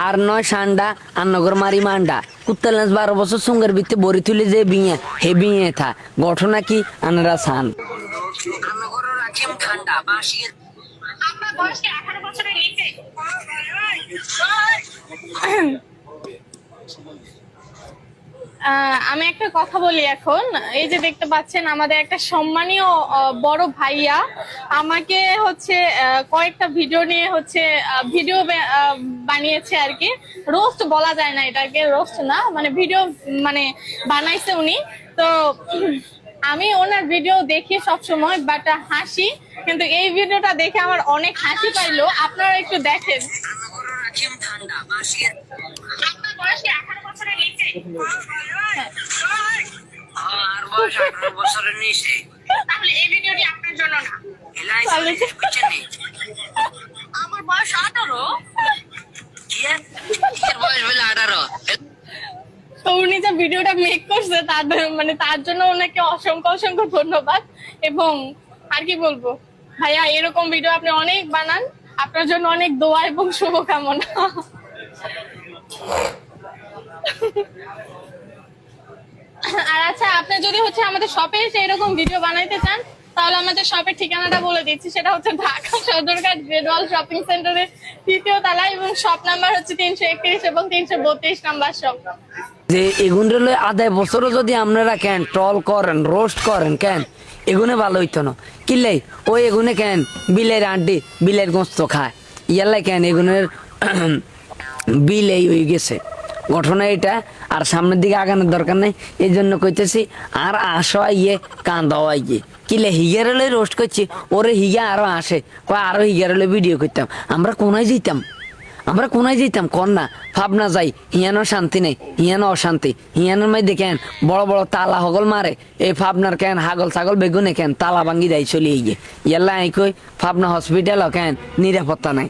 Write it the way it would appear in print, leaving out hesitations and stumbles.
আর নয় সান্ডা আর নগর মারি মান্ডা কুত্তালেন্স 12 বছর সঙ্গের ভিত্তি বড়ি তুলে যে বিয়ে হে বিয়ে থা ঘটনা কি আনারা সান ঠান্ডা আপনার বয়স কি 18 বছরের নিচে? আমি একটা কথা বলি এখন। এই যে দেখতে পাচ্ছেন আমাদের একটা সম্মানীয় বড় ভাইয়া আমাকে হচ্ছে কয়েকটা ভিডিও নিয়ে হচ্ছে ভিডিও বানিয়েছে আর কি। রোস্ট বলা যায় না, এটাকে রোস্ট না, মানে ভিডিও মানে বানাইছে উনি। তো আমি ওনার ভিডিও দেখি সব সময়, বাট হাসি, কিন্তু এই ভিডিওটা দেখে আমার অনেক হাসি পাইলো। আপনারা একটু দেখেন। আপনার বয়স কি 18 বছরের নিচে? আর বয়স 18 বছরের নিচে। তাহলে এই ভিডিওটি আপনার জন্য না। আমার বয়স 18। বয়স বলে 18। তো উনি যে ভিডিওটা মেক করছে তার জন্য ওনাকে অসংখ্য অসংখ্য ধন্যবাদ। এবং আর কি বলবো ভাইয়া, এরকম ভিডিও আপনি অনেক বানান, আপনার জন্য অনেক দোয়া এবং শুভকামনা। আর আচ্ছা, আপনি যদি হচ্ছে আমাদের শপে এসে এরকম ভিডিও বানাইতে চান, তাহলে আমাদের শপের ঠিকানাটা বলে দিচ্ছি। সেটা হচ্ছে ঢাকা সদরঘাট গ্রেডওয়াল শপিং সেন্টারের 3য় তলায়, এবং শপ নাম্বার হচ্ছে 331 এবং 332 নাম্বার শপ। যে এগুলো আদায় বছরও যদি আপনারা কেন ট্রল করেন, রোস্ট করেন, কেন এগুনে ভালো হইতো না কিনলে ওই এগুনে কেন বিলের আন্টি বিলের গোস্ত খায় ইয়াল্লাই কেন এগুনের বিল এই হয়ে গেছে ঘটনা এটা। আর সামনের দিকে আগানোর দরকার নেই, এই জন্য কইতেছি আর আসো ইয়ে কান্দাও ইয়ে কিলে হিগারেলে রোস্ট করছি, ওরে হিগা আরো আসে আরো হিগারেলে ভিডিও করতাম। আমরা কোনায় যেতাম কন্যা ভাবনা যাই, হিয়ানো শান্তি নেই, হিয়ানো অশান্তি, হিয়ানোর মধ্যে কেন বড় বড় তালা হগল মারে, এই ভাবনার কেন হাগল ছাগল বেগুনে কেন তালা ভাঙ্গি দেয় চলিয়ে গিয়ে ইয়াল্লা কই ভাবনা হসপিটাল কেন নিরাপত্তা নাই।